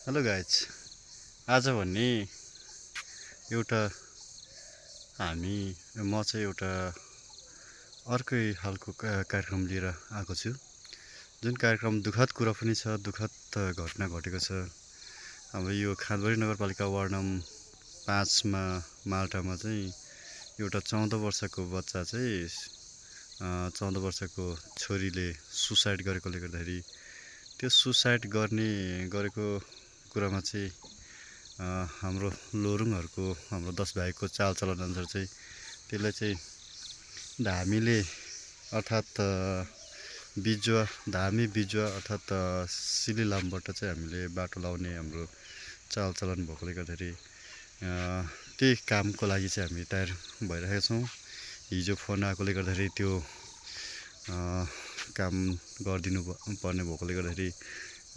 Hello guys, आज भन्ने एउटा म चाहिँ एउटा अर्कै खालको कार्यक्रम लिएर आएको छु। जुन कार्यक्रम दुःखद कुरा पनि छ, दुःखद घटना घटेको छ। अब यो खालबारी नगरपालिका वार्ड नम्बर 5 मा माल्टामा चाहिँ एउटा 14 वर्षको बच्चा चाहिँ 14 वर्षको छोरीले सुसाइड गरेकोले गर्दाखेरि त्यो सुसाइड गरेको कुरामा चाहिँ हाम्रो लोरुङहरूको हाम्रो 10 भाइको चालचलन अनुसार चाहिँ त्यसलाई चाहिँ धामी बिजुवा अर्थात् सिलिलामबाट चाहिँ हामीले बाटो लाउने हाम्रो चालचलन भएकोले गर्दाखेरि त्यही कामको लागि चाहिँ हामी तयार भइरहेका छौँ। हिजो फोन आएकोले गर्दाखेरि त्यो काम गरिदिनु पर्ने भएकोले गर्दाखेरि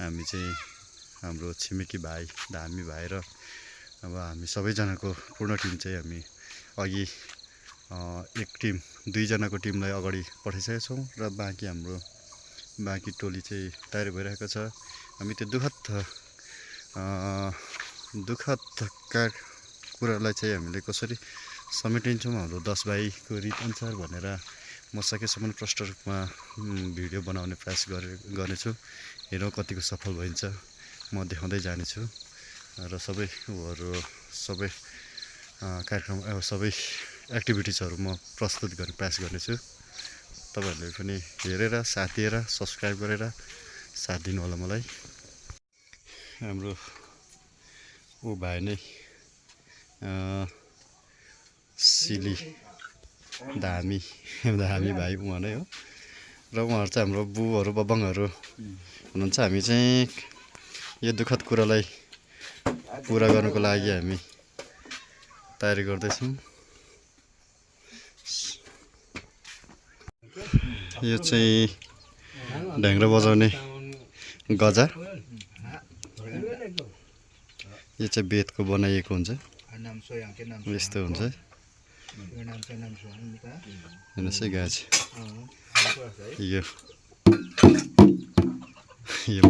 हामी चाहिँ हाम्रो छिमेकी भाइ धामी भाइ र अब हामी सबैजनाको पूर्ण टिम चाहिँ हामी अघि एक टिम 2 जनाको टिमलाई अगाडि पठाइसकेका छौँ र बाँकी टोली चाहिँ तयार भइरहेको छ। हामी त्यो दुःखद कुरालाई चाहिँ हामीले कसरी समेटिन्छौँ हाम्रो 10 भाइको रीत अनुसार भनेर म सकेसम्म प्रष्ट रूपमा भिडियो बनाउने प्रयास गर्नेछु। हेरौँ कतिको सफल भइन्छ, म देखाउँदै जानेछु र सबै कार्यक्रम सबै एक्टिभिटिजहरू म प्रस्तुत गर्ने प्रयास गर्नेछु। तपाईँहरूले पनि हेरेर साथ दिएर सब्सक्राइब गरेर साथ दिनु होला मलाई। हाम्रो भाइ नै सिली धामी भाइ उहाँ नै हो र उहाँहरू चाहिँ हाम्रो बुहरू बबङहरू हुनुहुन्छ। हामी चाहिँ यो दुःखद कुरालाई पुरा गर्नको लागि हामी तयारी गर्दैछौँ। यो चाहिँ ढ्याङ्ग्रा बजाउने गजा, यो चाहिँ बेतको बनाइएको हुन्छ, यस्तो हुन्छ। हेर्नुहोस् है गाछ, यो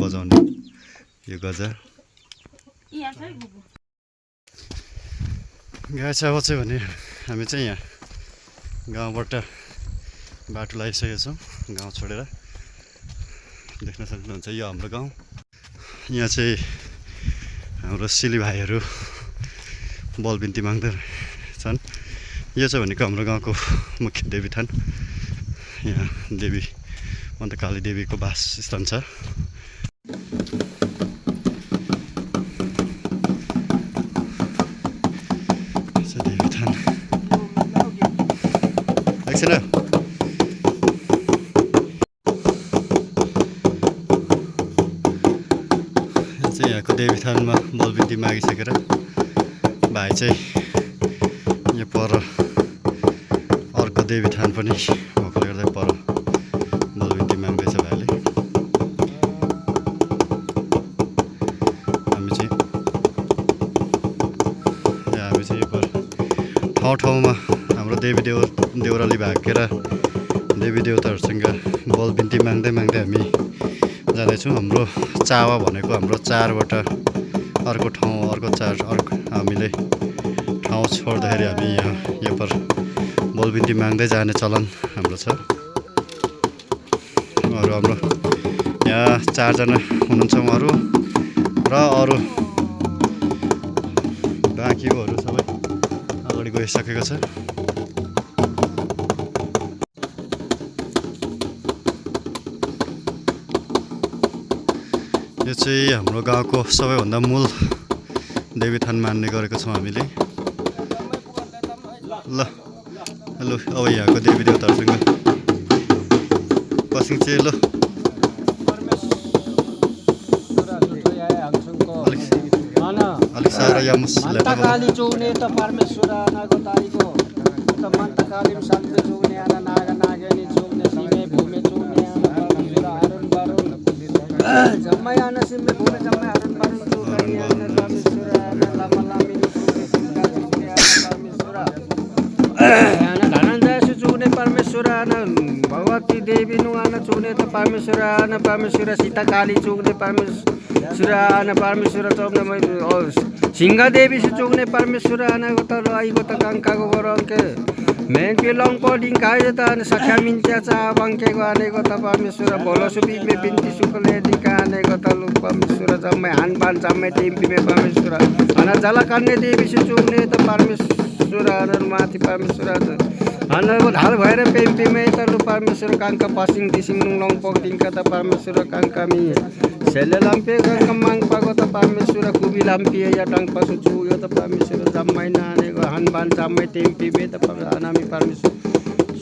बजाउने यो गजा गाछ। अब चाहिँ भने हामी चाहिँ यहाँ गाउँबाट बाटो लगाइसकेका छौँ। गाउँ छोडेर देख्न सक्नुहुन्छ यो हाम्रो गाउँ। यहाँ चाहिँ हाम्रो सिली भाइहरू बलबिन्ती माग्दै छन्। यो चाहिँ भनेको हाम्रो गाउँको मुख्य देवी थान। यहाँ देवी मन्तकाली देवीको वासस्थान छ। देवी थान एकछिन यहाँको देवी थानमा बलबिन्ती मागिसकेर भाइ चाहिँ यो पर अर्को देवी थान पनि भएकोले गर्दा पर बलबिन्ती माग्दैछ भाइले। हामी चाहिँ यो पर ठाउँमा हाम्रो देउराली भागेर देवी देवताहरूसँग बलबिन्ती माग्दै हामी जाँदैछौँ। हाम्रो चावा भनेको हाम्रो चारबाट अर्को हामीले ठाउँ छोड्दाखेरि हामी यो पर बलबिन्ती माग्दै जाने चलन हाम्रो छ। हाम्रो यहाँ 4 जना हुनुहुन्छ उहाँहरू र अरू बाँकीहरू सबै अगाडि गइसकेको छ। यो चाहिँ हाम्रो गाउँको सबैभन्दा मूल देवीथान मान्ने गरेको छौँ हामीले। ल हेलो, अब यहाँको देवी देवताहरूसँग पसिङ चाहिँ ल अलिक साह्रो यामुस काली चौने त परमेश्वर नागताईको त मन्तकाली सन्ते चौने आना नाग नागेनी चौने सिमे भूमे चौने आना परमेश्वर हरण वरुण जम्मै आना सिमे भूमे जम्मै हरण वरुण चौने आना परमेश्वर आना लम्मा लामिनी चौने सिमका चौने आना परमेश्वर आना धनञ्जय चौने परमेश्वर आना भगवती देवी नु आना चौने त परमेश्वर आना परमेश्वर सीता काली चौने परमेश्वर सुरान परमेश्वर चौने सिंहदेवी से चौने परमेश्वर आना गोता आई गोता कांका को बरंके मेन पिलोंग पॉडिंग काय देता सख्या मिंत्याचा बंके को आने गोता परमेश्वर बोलो सुबी में बिंती सुकले दिका आने गोता लु परमेश्वर जम्मे हानबान जम्मे टीम में परमेश्वर आना जला करने देवी से चौने तो परमेश्वर आना माथि परमेश्वर आना वो ढाल भएर पेम्पी में तो लु परमेश्वर कांका पासिंग दिसिंग लंग पॉडिंग का परमेश्वर कांका मी सेले लाम्पे गंगा मांग पागो त परमेश्वर कुबी लाम्पी या टंग पसु छु यो त परमेश्वर जम्मै नानेको हानबान जम्मै टेम्पी बे त अनामी परमेश्वर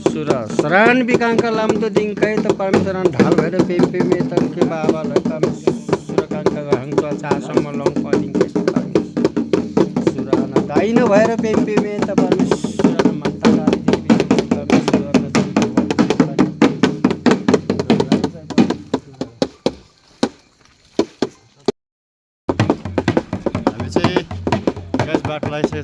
सुरा सरान बिकांका लाम त दिंकै त परमेश्वर ढाल भएर पेम्पी मे त के बाबा ल परमेश्वर कांका हंगचा चासम्म लङ पदिङ के त परमेश्वर न दाइन भएर पेम्पी मे त परमेश्वर मन्ता देवी परमेश्वर बाटो लगाइसकेको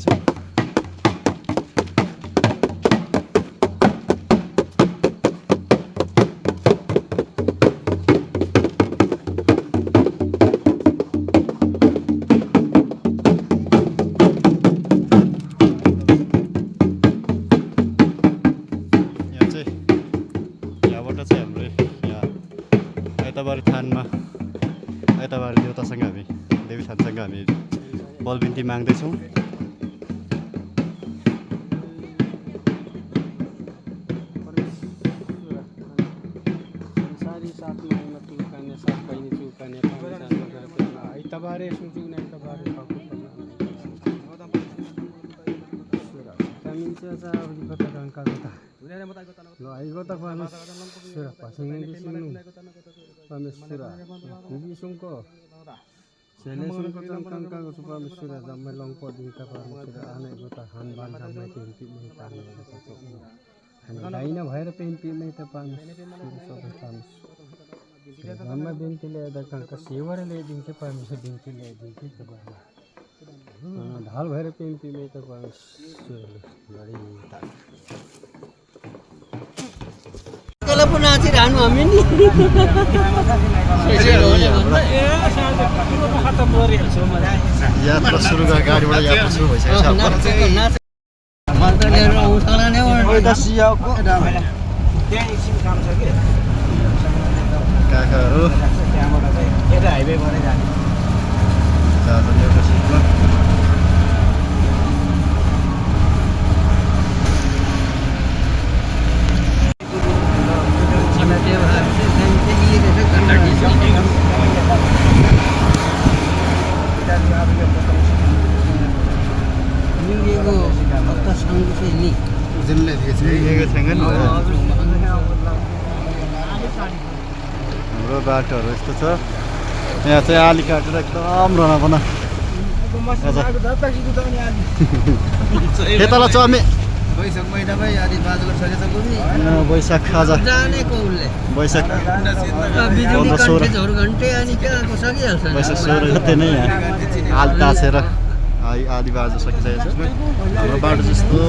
छु यहाँबाट चाहिँ हाम्रो यहाँ आइतबारी थानमा आइतबारी देवतासँग हामी देवी थानसँग हामी बलबिन्ती माग्दैछौँ भएर पेन्टी नै त परमेश्वर बिन्ती ल्याउँदा कांका सेवर ल्याइदिन्छ परमेश्वर बिन्ती ल्याइदिन्छ ढाल भएर पेन्टी नै त परमेश्वर तल पो नाचिरहनु हामी नि यात्रा सुरु गरेर गाडीबाट यात्रा सुरु भइसकेको काकाहरू हाइवेबाट जाने एउटा सिटमा हाम्रो बाटोहरू यस्तो छ यहाँ चाहिँ आली काटेर एकदम रनापना खेतला चमे वैशाख महिनामै आदि बाजको सकेछ कुनी वैशाख खाजा वैशाख 16 घन्टे अनि कहाँको सकिहाल्छ वैशाख 16 गते नै यहाँ आली ताछेर आदि बाज सकिसकेको छ हाम्रो बाटो जस्तो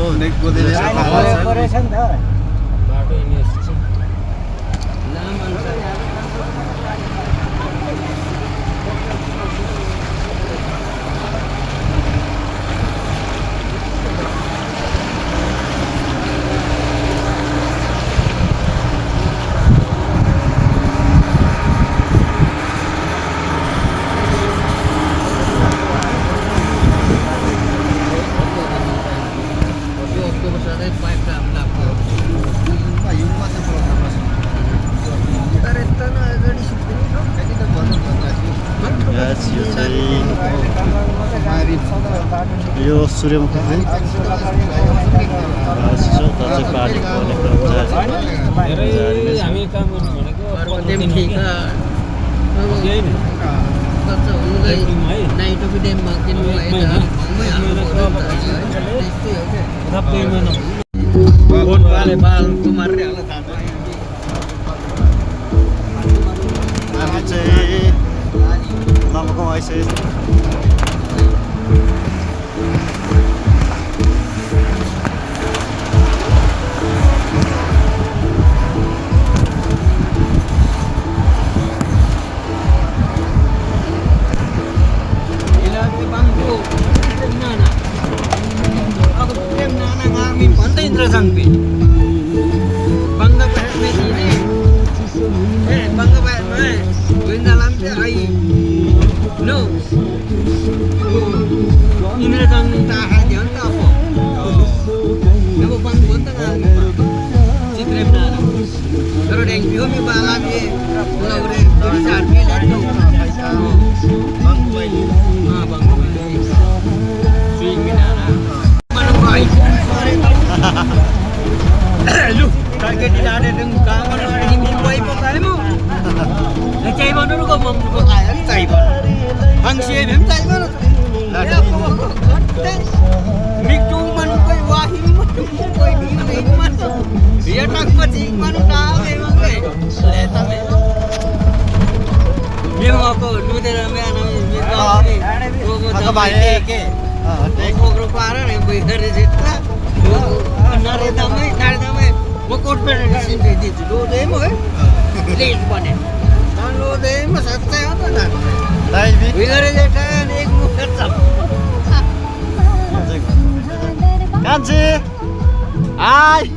यो सूर्यमुखी चाहिँ हामी काम गर्नु भनेको हामी चाहिँ नमको आइसकेको No. Indrajang tahan dia tak apa. Nama panggung tengah. Citrem nana. Kalau deng bio mi balam ye. Kalau orang dari sarmi lihat tu. Bangku ini. Bangku ini. Swing nana. Mana baik. Lu target tidak ada dengan kawan orang ini baik pakai mu. Cai mana lu kau mau pakai? Cai mana? Hangsia memang cai mana? Ya aku konten. Miktu mana kau wahim mana kau ini mana? Dia tak macam mana tahu memang kau. Leta memang. Memang aku lu dah ramai anak ini. Aku baik ke? Aku grup orang yang berada di situ. Nari damai. Mau korban di sini di situ. Lu deh mau? Late bane. Kalau deh mas saya apa nak? Tapi Biar aja kan ek muka cap. Kanji. Hai.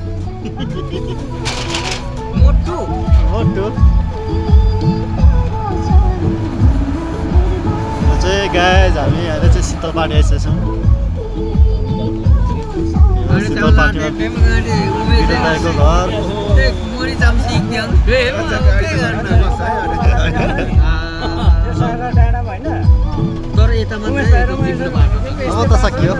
Motu. चाहिँ guys हामी अहिले चाहिँ शीतल party आइसकेको छौँ शीतल पार्टीमा video दाइको घर एक मोरी जम सिक दियौ के गर्न तर यता मात्रै अब त सकियो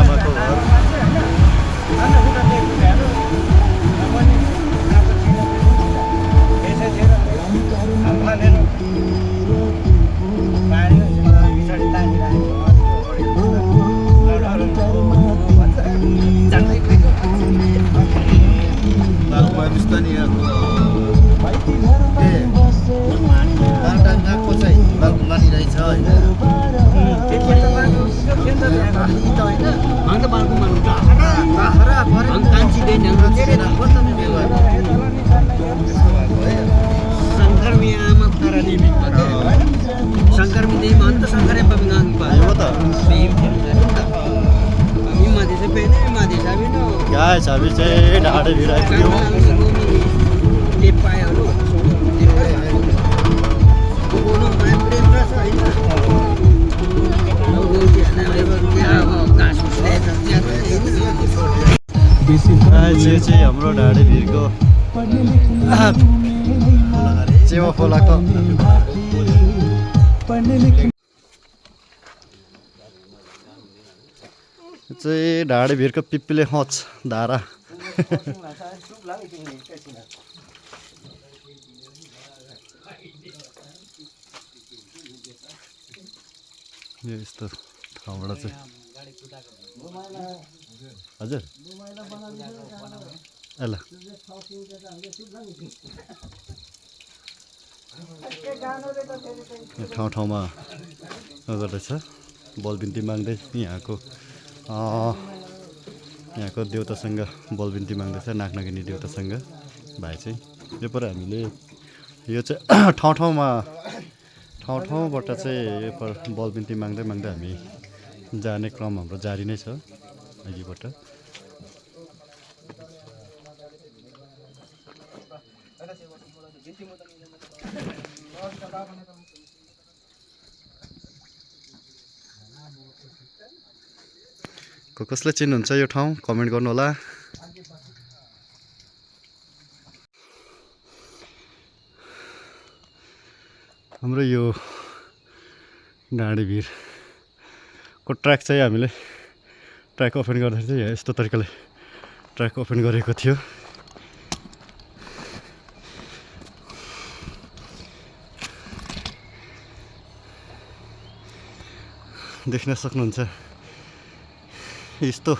आमाको घर guys हामी चाहिँ ढाडे भिर आइपुग्यौँ यो चाहिँ हाम्रो ढाडे भिरको चेवा खोलाको चाहिँ ढाडे भिरको पिप्पिले खच धारा यो यस्तो ठाउँबाट चाहिँ हजुर ल ठाउँ ठाउँमा गर्दैछ बलबिन्ती माग्दै यहाँको देउतासँग बलबिन्ती माग्दैछ नागनागिनी देउतासँग भाइ चाहिँ यो पर हामीले यो चाहिँ ठाउँबाट चाहिँ यो पर बलबिन्ती माग्दै हामी जाने क्रम हाम्रो जारी नै छ अघिबाट कसले चिन्नुहुन्छ यो ठाउँ कमेन्ट गर्नु होला हाम्रो यो ढाडे भिरको ट्र्याक चाहिँ हामीले ट्र्याक ओपन गर्दाखेरि चाहिँ यस्तो तरिकाले ट्र्याक ओपन गरेको थियो देख्न सक्नुहुन्छ यस्तो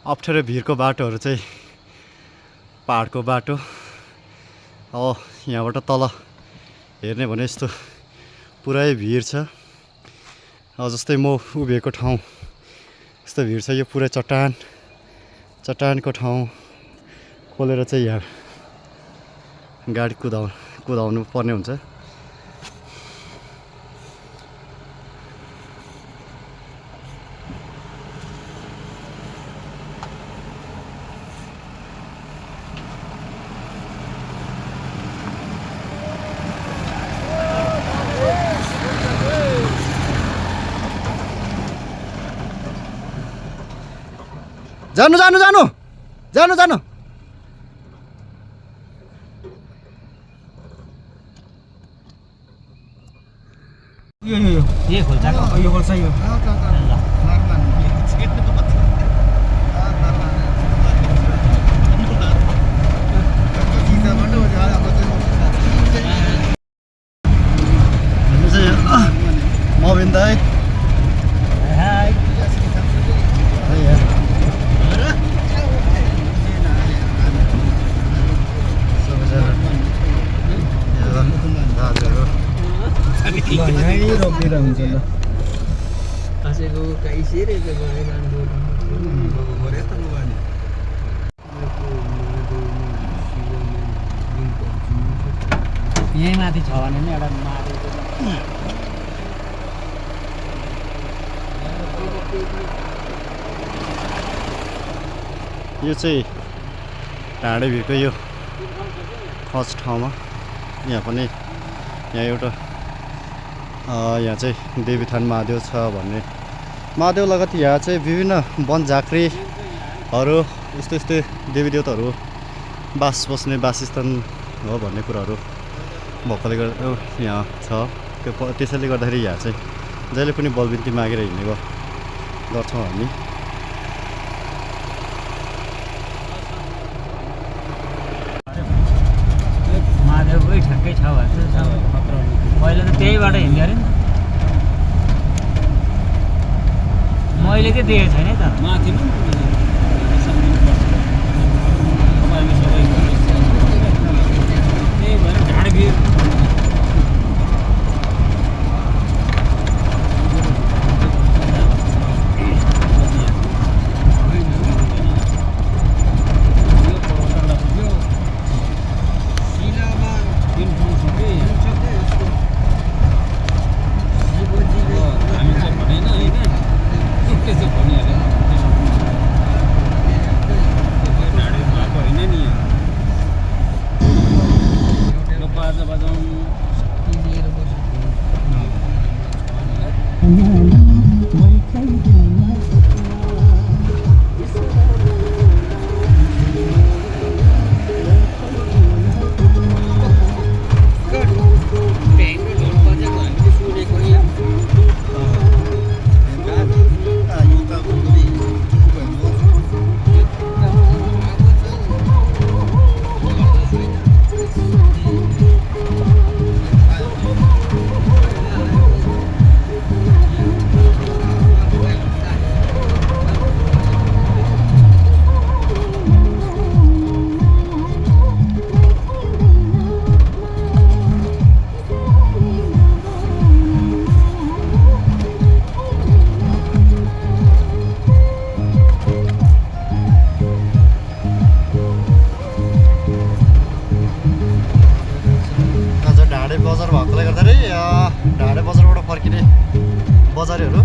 अप्ठ्यारो भिरको बाटोहरू चाहिँ पहाडको बाटो अब यहाँबाट तल हेर्ने भने यस्तो पुरै भिर छ अब जस्तै म उभिएको ठाउँ यस्तो भिर छ यो पुरै चट्टानको ठाउँ खोलेर चाहिँ यहाँ गाडी कुदाउनु पर्ने हुन्छ जानु जानु जानु जानु जानु यो खोल्साको यो खोल्सा यो Mobil đây. Hai. Đây ya. Banyak robi dah macam tu. Kasihku keisi deh ke bagian dulu. यही माथि छ भने नि एउटा मारेको यो चाहिँ ढाडे भिरको यो फर्स्ट ठाउँमा यहाँ पनि यहाँ एउटा यहाँ चाहिँ देवीथान महादेव छ भन्ने महादेव लगत यहाँ चाहिँ विभिन्न वन झाँक्रीहरू यस्तो यस्तो देवी देवताहरू बास बस्ने वासस्थान हो भन्ने कुराहरू भएकोले गर्दा यहाँ छ त्यसैले गर्दाखेरि यहाँ चाहिँ जहिले पनि बलबिन्ती मागेर हिँड्ने गर्छौँ हामी महादेवकै ठ्याक्कै छ भने मैले त त्यहीबाट हिँड्यो अरे नि मैले चाहिँ देखेको छैन त माथि बजार भएकोले गर्दाखेरि ढाडे बजारबाट फर्किने बजारीहरू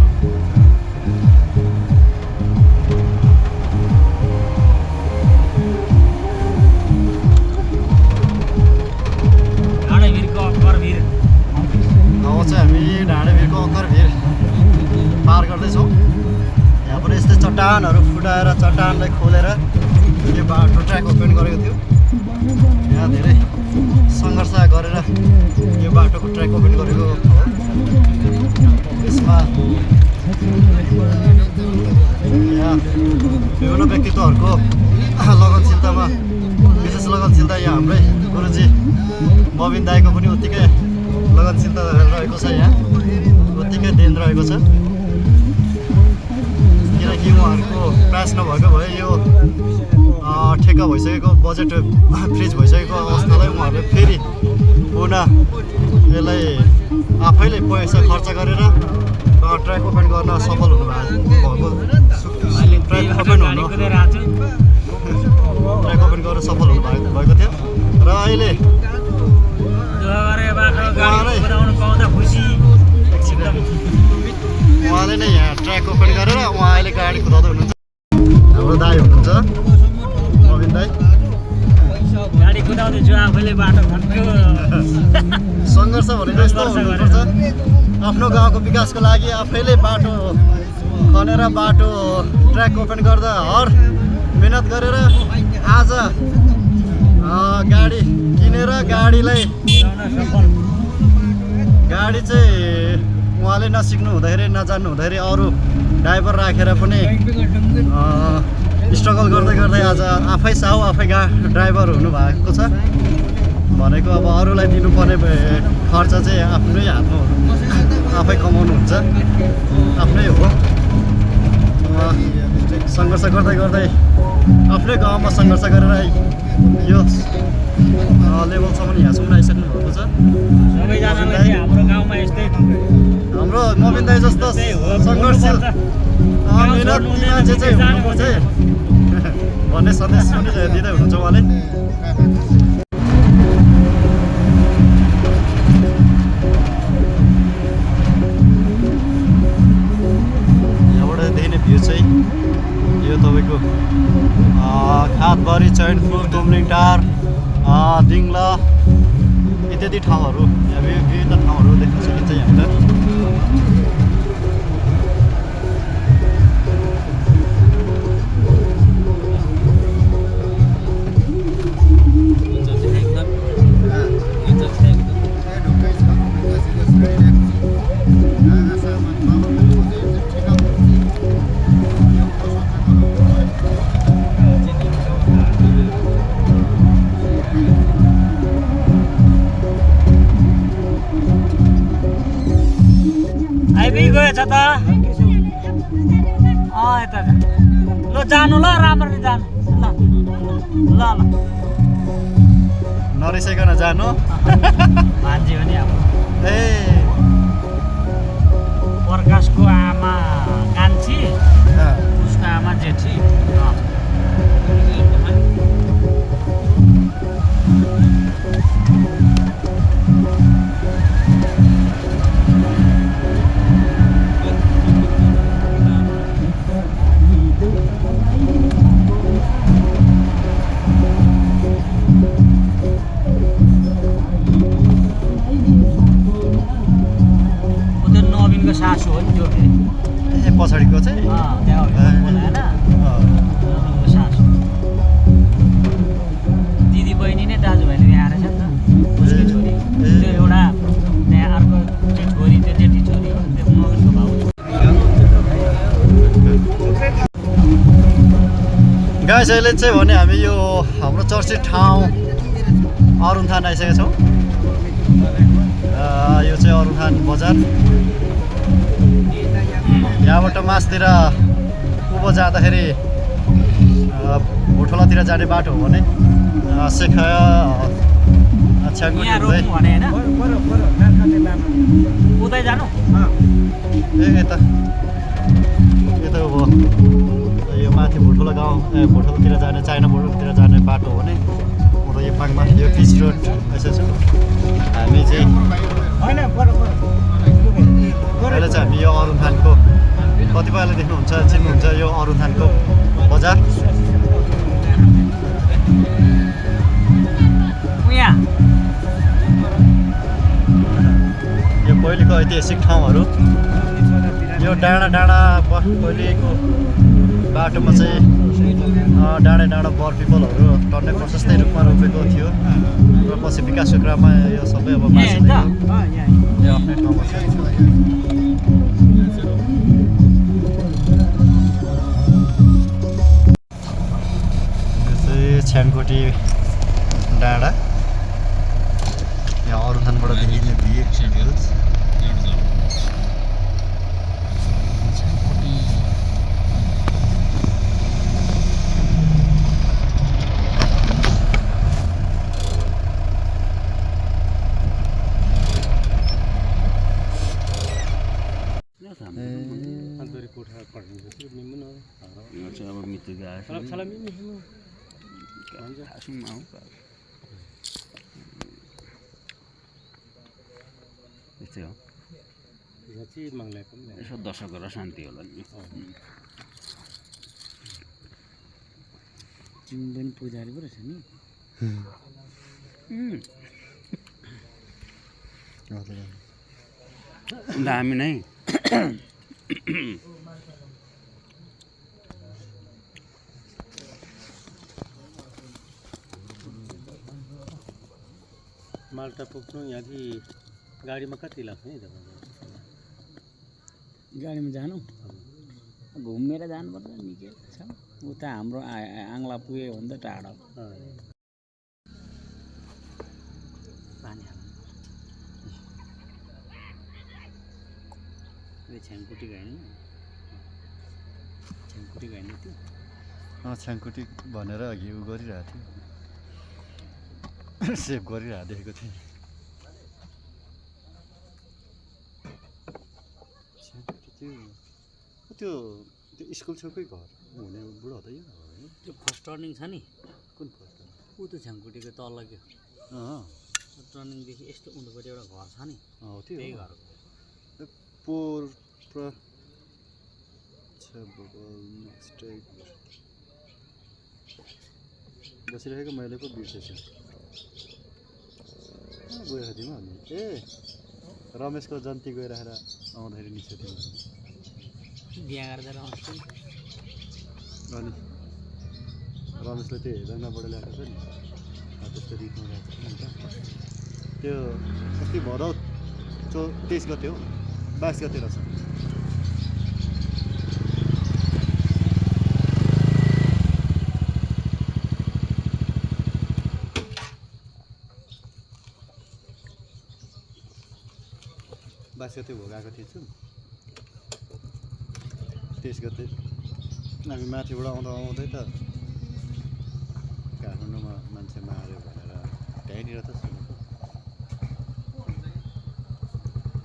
अब चाहिँ हामी ढाडे भिरको अक्कर भिर पार गर्दैछौँ यहाँ पनि यस्तै चट्टानहरू फुटाएर चट्टानलाई खोलेर यो बाटो ट्र्याक ओपन गरेको थियो यहाँ धेरै सङ्घर्ष गरेर यो बाटोको ट्र्याक ओपन गरेको हो यसमा यहाँ विभिन्न व्यक्तित्वहरूको लगनशीलतामा विशेष लगनशीलता यहाँ हाम्रै गुरुजी बबिन दाईको पनि उत्तिकै लगनशीलता रहेको छ यहाँ उत्तिकै देन रहेको छ किनकि उहाँहरूको प्रयास नभएको भए यो ठेक्का भइसकेको बजेट फ्रिज भइसकेको अवस्थालाई उहाँहरूले फेरि पुनः यसलाई आफैले पैसा खर्च गरेर ट्र्याक ओपन गर्न सफल हुनुभएको ट्र्याक ओपन गर्न सफल हुनुभएको थियो र अहिले उहाँले नै यहाँ ट्र्याक ओपन गरेर उहाँ अहिले गाडी कुदाउँदै हुनुहुन्छ हाम्रो दाई हुनुहुन्छ बबिन दाई गाडी कुदाउँदैछु आफैले बाटो खन्यो सङ्घर्ष भनेको यस्तो हुनुपर्छ आफ्नो गाउँको विकासको लागि आफैले बाटो खनेर बाटो ट्र्याक ओपन गर्दा हर मेहनत गरेर आज गाडी किनेर गाडी चाहिँ उहाँले नसिक्नु हुँदाखेरि नजान्नु हुँदाखेरि अरू ड्राइभर राखेर पनि स्ट्रगल गर्दै गर्दै आज आफै साहु आफै ड्राइभर हुनुभएको छ भनेको अब अरूलाई दिनुपर्ने खर्च चाहिँ आफ्नै हातमा आफै कमाउनुहुन्छ आफ्नै हो सङ्घर्ष गर्दै गर्दै आफ्नै गाउँमा सङ्घर्ष गरेर यो लेभलसम्म यहाँसम्म आइसक्नु भएको छ हाम्रो मोबिन दाइ जस्तो सङ्घर्षशील मेहनती मान्छे चाहिँ हुनुपर्छ भन्ने सन्देश पनि दिँदै हुनुहुन्छ उहाँले भ्यू चाहिँ यो तपाईँको खातबारी चैनपुर तुमलिङ टार दिङ्ला इत्यादि ठाउँहरू विभिन्न ठाउँहरू देख्न सकिन्छ यहाँनिर गएछ त यता ल जानु ल राम्ररी जानु ल ल नरिसाइकन जानु मान्छे पनि अब ए प्रकाशको आमा कान्छी उसको आमा जेठी सासु हो नि त्यो ए पछाडिको चाहिँ सासु दिदी बहिनी नै दाजुभाइले यहाँ आएर छ नि त उसको छोरी त्यो एउटा त्यहाँ अर्को त्यो छोरी त्यो जेठी छोरी हो त्यो नवीनको भाउ गाइस अहिले चाहिँ भने हामी यो हाम्रो चर्चित ठाउँ अरुणथान आइसकेका छौँ यो चाहिँ अरुणथान बजार यहाँबाट मासतिर उँभो जाँदाखेरि भोटोलातिर जाने बाटो हो भने उतै जानु यता यता हो यो माथि भोटोला गाउँ भोटोलातिर जाने चाइना बोर्डरतिर जाने बाटो हो भने म त यो पाङमा यो पिच रोड आइसकेको छु हामी चाहिँ अहिले चाहिँ हामी यो अरुणथानको कतिपयले देख्नुहुन्छ चिन्नुहुन्छ यो अरुणथानको बजार यो पहिलेको ऐतिहासिक ठाउँहरू यो डाँडा डाँडा पहिलेको बाटोमा चाहिँ डाँडा डाँडा बर पिपलहरू टन्नै प्रशस्तै रूपमा रोपेको थियो र पछि विकासको क्रममा यो सबै अब मासिँदै यो आफ्नै ठाउँमा छ छ्यानकोटी डाँडा यहाँ अरुणथानबाट देखिने भ्यू यसो दर्शकहरू शान्ति होला नि पनि पुजारी पो रहेछ नि दामी नै माल्टा पुग्नु यहाँदेखि गाडीमा कति लाग्छ नि तपाईँको गाडीमा जानु घुमेर जानुपर्छ निकै छ उता हाम्रो आङ्ला पुग्यो भने त टाढो पानी हाल्नु यो छ्याङकुटी गाइनु छ्याङकुटी गाइनु थियो छ्याङकुटी भनेर अघि उ गरिरहेको थियो सेभ गरिरहेको देखेको थिएँ त्यो स्कुल छेउकै घर हुने बुढो हो त यो त्यो फर्स्ट टर्निङ छ नि कुन फर्स्ट ऊ त छ्याङकुटीको तल क्या टर्निङदेखि यस्तो उँधोपट्टि एउटा घर छ नि हो त्यही त्यो घर पोर बसिरहेको मैले पो बिर्सेछु गएर थियौँ हामी ए रमेशको जन्ती गइरहेर आउँदाखेरि निस्क्यो तिमीहरू बिहा गरेर आउँछ अनि रमेशले त्यो हेरङ्गाबाट ल्याएको छ नि त्यस्तो रिक्नु ल्याएको छ नि त त्यो अस्ति भदौ 23 गते हो 22 गते रहेछ गते भोगाएको थिएछु 23 गते हामी माथिबाट आउँदा आउँदै त काठमाडौँमा मान्छे मार्यो भनेर त्यहीँनिर त सुनेको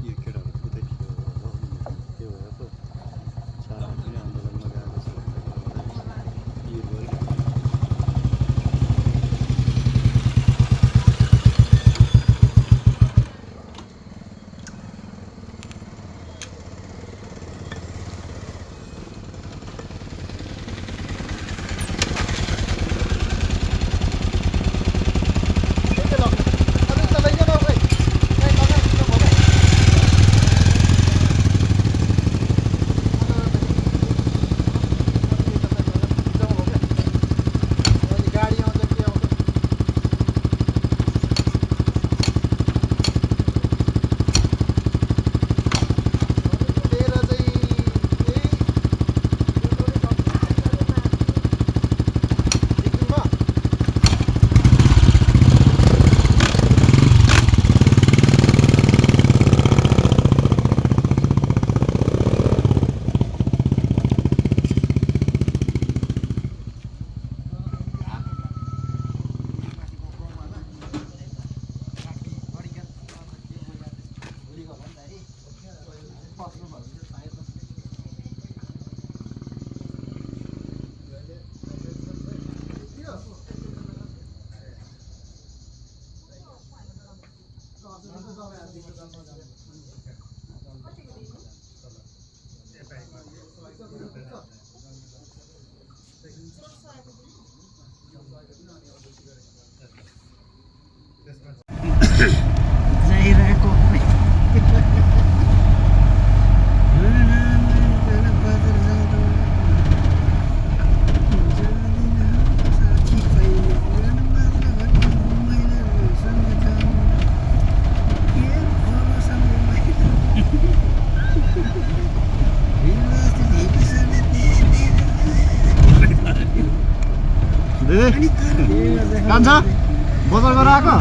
यो केटाहरू उतै थियो त्यो भएर पो सारा पनि आन्दोलनमा गएको छ यो गऱ्यो जाइरहेको कान्छ बजार गरेर आएको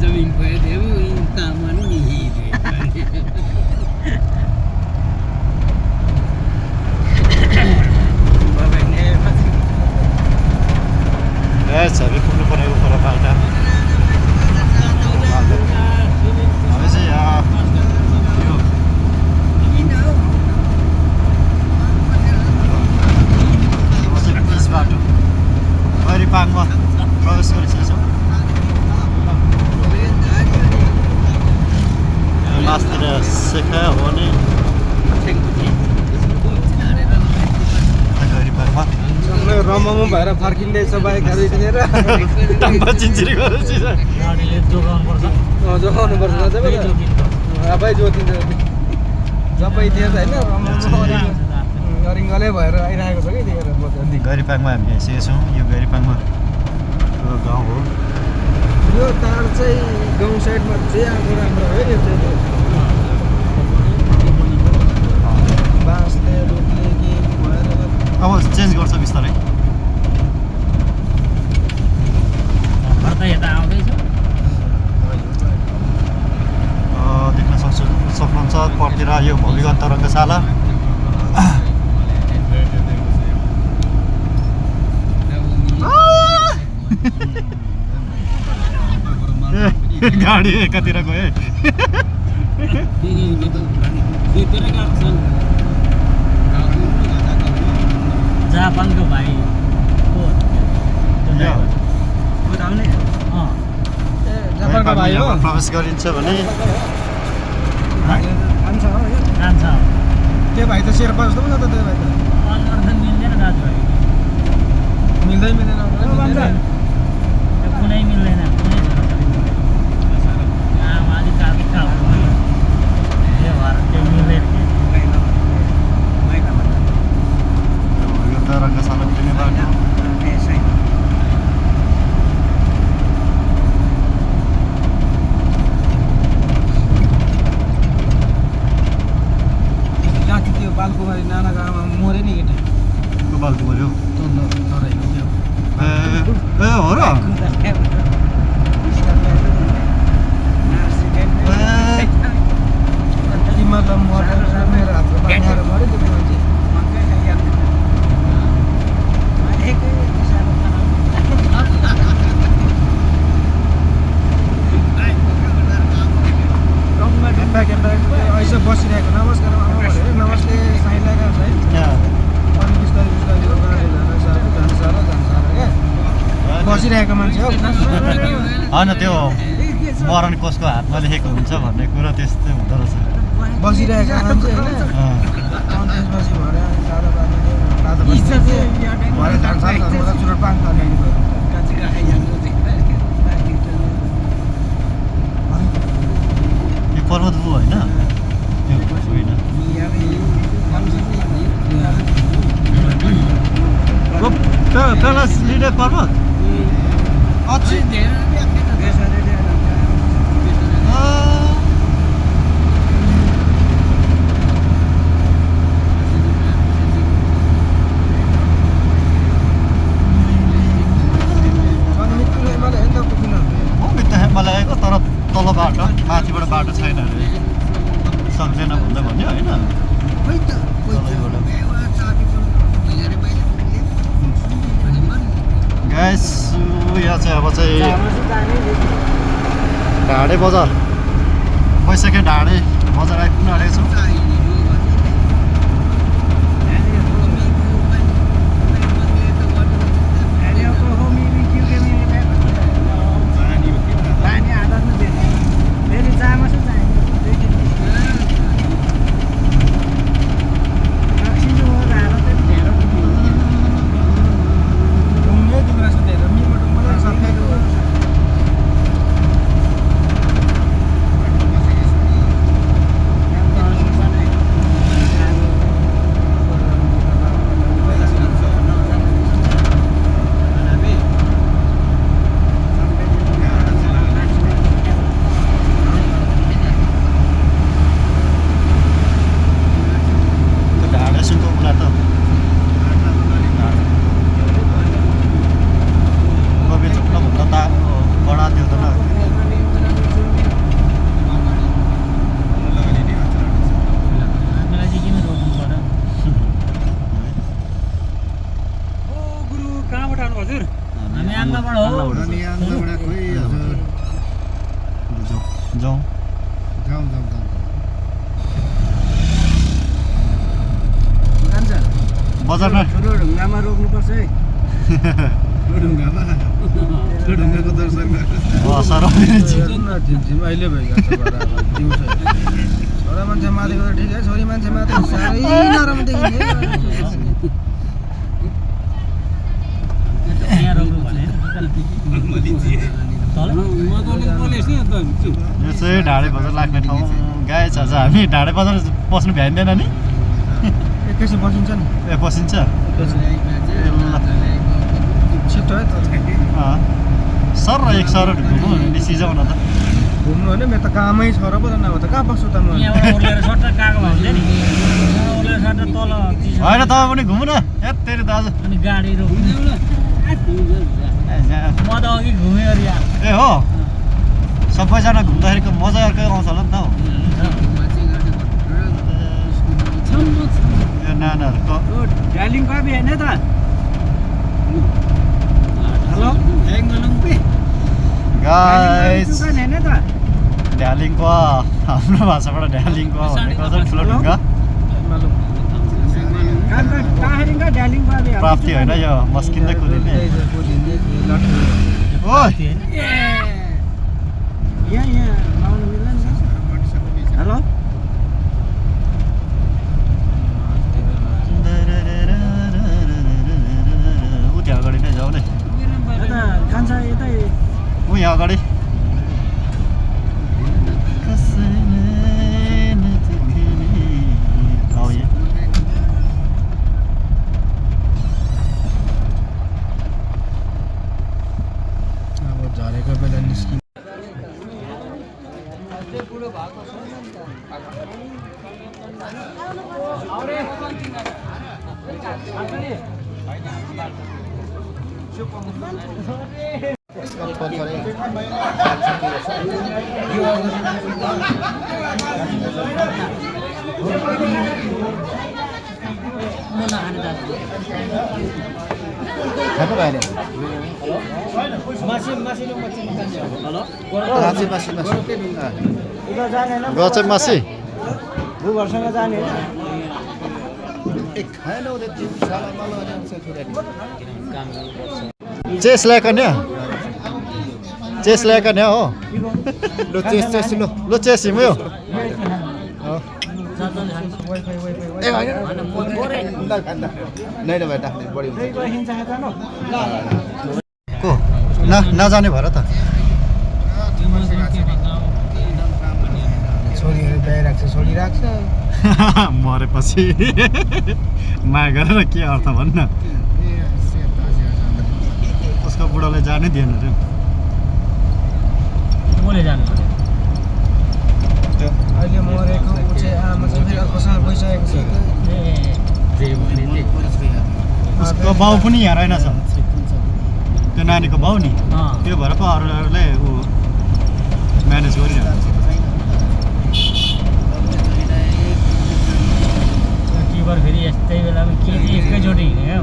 जमिन भयो थियो तामा नि छवि पुग्नु परेको पर पाल्टा हामी चाहिँ यो बिच बाटो पाङमा प्रवेश गरिसकेछौँ लास्टतिर सेखा हो भने रमाउनु भएर फर्किँदैछ बाइकहरू किनेर चिन्चिरी जोगाउनु पर्छ आफै जोतिन्छ जबै थिएछ होइन रमाउनु गरिङ्गलै भएर आइरहेको छ कि त्यही भएर गैरीपाङमा हामी आइसकेका छौँ। यो गैरीपाङमा गाउँ हो। यो तार चाहिँ गाउँ साइडमा चाहिँ आएको राम्रो हो यो चाहिँ बाँसले रुखले के भएर अब चेन्ज गर्छ बिस्तारै। घर त यता आउँदैछ देख्न सक्नुहुन्छ पर्तिर यो भूमिगत रङ्गशाला। गाडी एकातिर गयो। जापानको भाइ को जापानको भाइ हो प्रवेश गरिन्छ भने खान्छ हो यो जान्छ त्यो भाइ त शेर्पा जस्तो पो छ त त्यो भाइ त अनुहार त मिल्दैन दाजुभाइ मिल्दै मिल्दैन त्यो कुनै मिल्दैन कुनै आमा अलिक कालो कालो यो भएर त्यो मिल्दैन यो त रङ्गशाला पुग्ने बाटो। जाति त्यो बालकुमारी नानाको आमा मऱ्यो नि केटा को बाल्नु पऱ्यो। तराईको त्यो ए हो र? मतलब मरेर मेरो हातको बाँधेर मऱ्यो त्यो मान्छे ऐसा बसिरहेको नमस्कार आमा भनेर नमस्ते साइन लगाएको छ है अनि बिस्तारै बिस्तारै जान्छ साह्रो क्या बसिरहेको मान्छे हो होइन त्यो मरण कसको हातमा लेखेको हुन्छ भन्ने कुरा त्यस्तै हुँदो रहेछ। बसिरहेको मान्छे होइन त्यसपछि भएर सादा भरे जान्छ चुरोट पान यो पर्वत पो होइन त्यो होइन। कैलाश लिडे पर्वत मलाई आएको तर तल बाटो माथिबाट बाटो छैन अरे सक्दैन भन्दै भन्यो होइन। ग्यास यहाँ चाहिँ अब चाहिँ ढाडे बजार भइसक्यो। ढाडे बजार आइपुग्न आँटेको छौँ। बजारमा ठुलो ढुङ्गामा रोक्नुपर्छ है ढुङ्गाको दर्शन अहिले भइगयो छोरा मान्छे माथेको त ठिकै छोरी मान्छे माथि साह्रै नरम देखिन्छ यो चाहिँ ढाडे बजार लाग्ने ठाउँ गाइस। आज हामी ढाडे बजार पस्नु भ्याइँदैन नि। एकैछिन बसिन्छ नि ए बसिन्छ छिटो है सर एक सर घुम्नु निस्किजाउ न त घुम्नु होइन मेरो त कामै छ र पो त नभए त कहाँ बस्छु त म यहाँबाट ओर्लेर सट्ट गएको भए हुन्छ नि ओर्लेर सट्ट तल होइन तपाईँ पनि घुम्नु न ए तेरो दाजु अनि गाडी रोक्नु म त अघि घुमेँ अरे यार ए हो सबैजना घुम्दाखेरिको मजा अर्कै आउँछ होला नि त हौ यो नानाहरूको डालिङ कहाँ होइन त हेलो गाइस होइन त ढ्यालिङको हाम्रो भाषाबाट ढ्यालिङको भनेको चाहिँ ठुलो ढुङ्गा प्राप्ति होइन यो मस्किँदै कुदिने ओ हेलो ऊ त्यहाँ अगाडि नै जाऊ नै कान्छा यतै ऊ यहाँ अगाडि अब झरेको बेला निस्कि गचे मासी बुबरसँग जाने होइन चेस ल्याएको नि चेस ल्याएको नि हो लो चेस लो लु चेस हिँड्यो को नजाने भएर त छोरीहरू ब्याइराख्छ छोडिराख्छ मरेपछि माया गरेर के अर्थ भन्न उसको बुढाले जानै दिएन रे कसले जानु अहिले मरेको ऊ चाहिँ आमा चाहिँ फेरि अर्कोसँग गइसकेको छ उसको बाउ पनि यहाँ रहेनछ त्यो नानीको बाउ नि त्यो भएर पो अरूले ऊ म्यानेज गरिरहेको टिबर फेरि यस्तै बेलामा के चाहिँ एकैचोटि हिँड्यो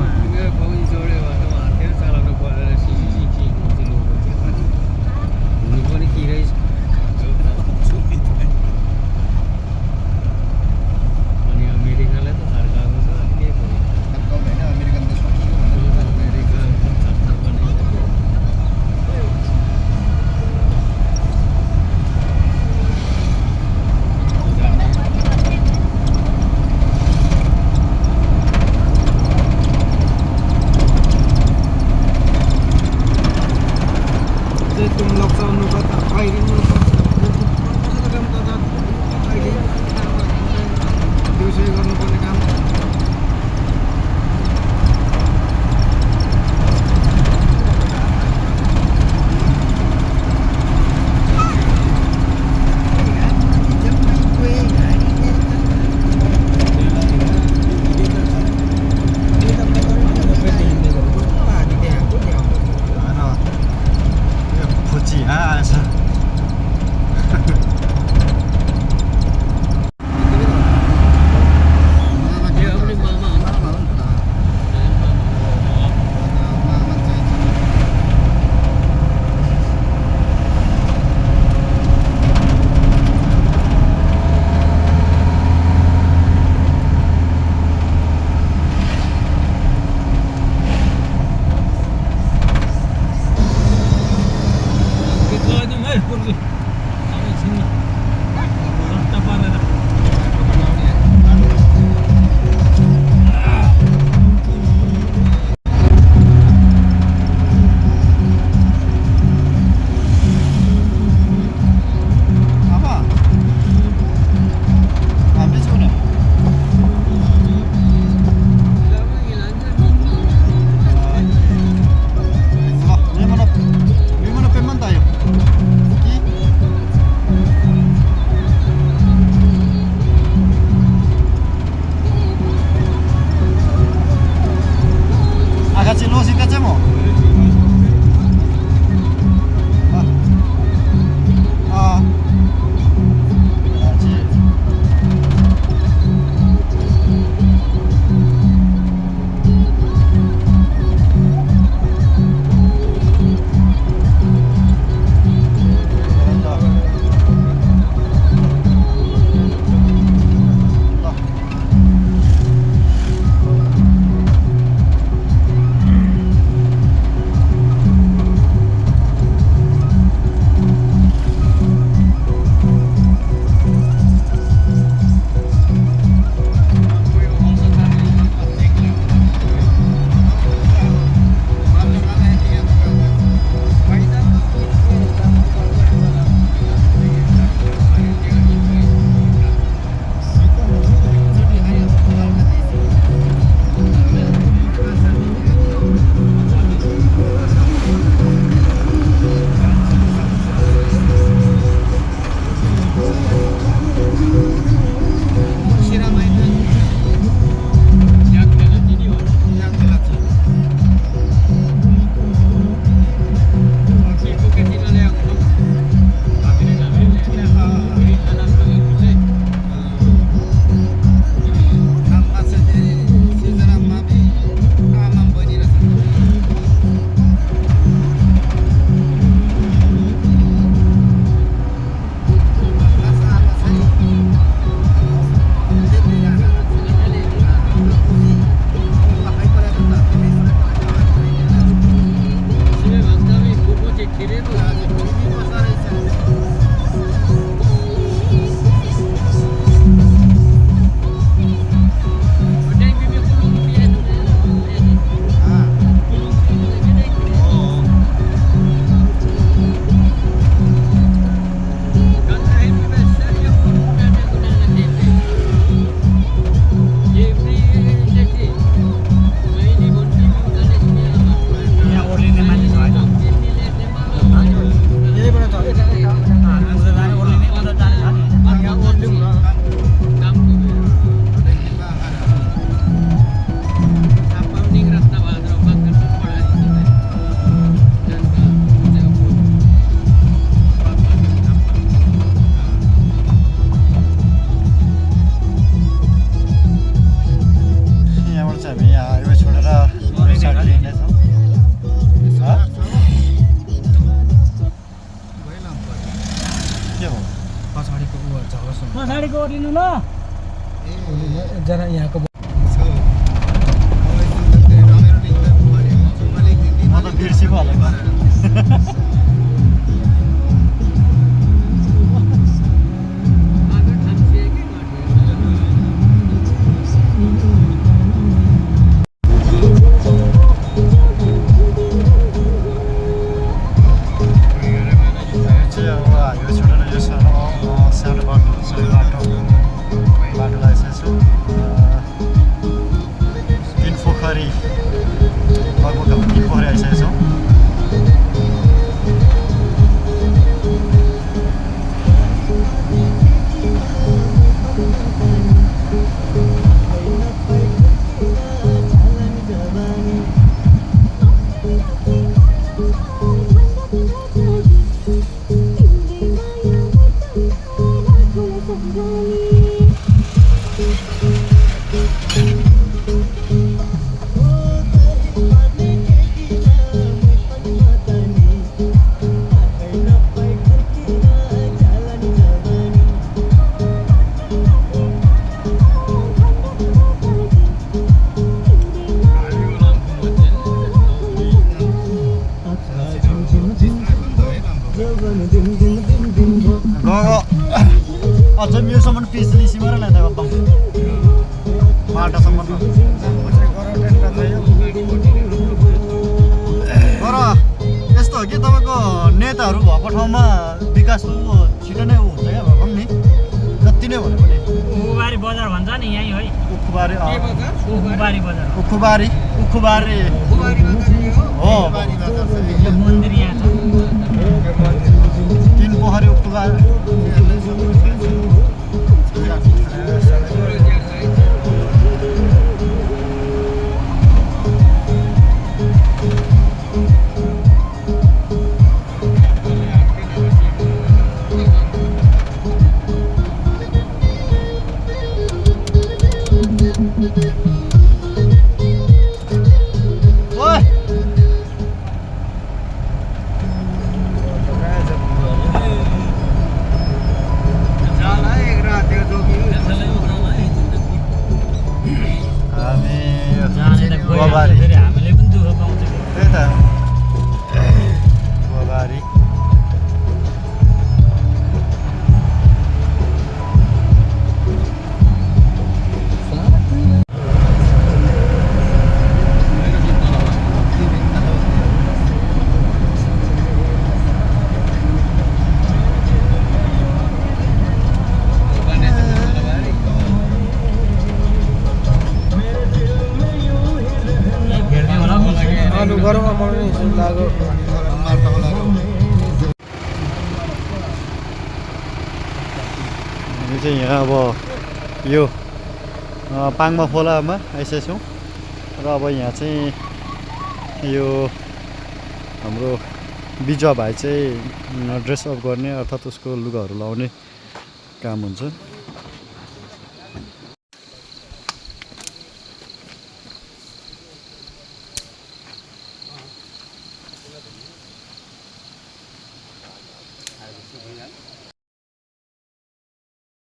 같이 놓으시겠지 뭐. पछाडिको ओर्लिनु ल जरा यहाँको म त बिर्सिपो हालेको अझै मेरोसम्म पिछली सीमा र ल्याउँदा एकदम माटासम्म तर यस्तो हो कि तपाईँको नेताहरू भएको ठाउँमा विकासको छिटो नै हुन्छ क्या भनौँ नि जति नै भने पनि उखुबारी बजार भन्छ नि यहीँ है उखुबारी उखुबारी बजार उखुबारी हो यो मन्दिर यहाँ छ 3 पोखरी उखुबारी गुवाबारी। फेरि हामीले पनि दुःख पाउँछ कि। त्यही त गुवाबारी यहीँ भेट्ने होला आलु गरममा बनाउने जस्तो लाग्यो। हामी चाहिँ यहाँ अब यो पाङमा खोलामा आइसकेको छौँ र अब यहाँ चाहिँ यो हाम्रो बिजुवा भाइ चाहिँ ड्रेसअप गर्ने अर्थात् उसको लुगाहरू लाउने काम हुन्छ।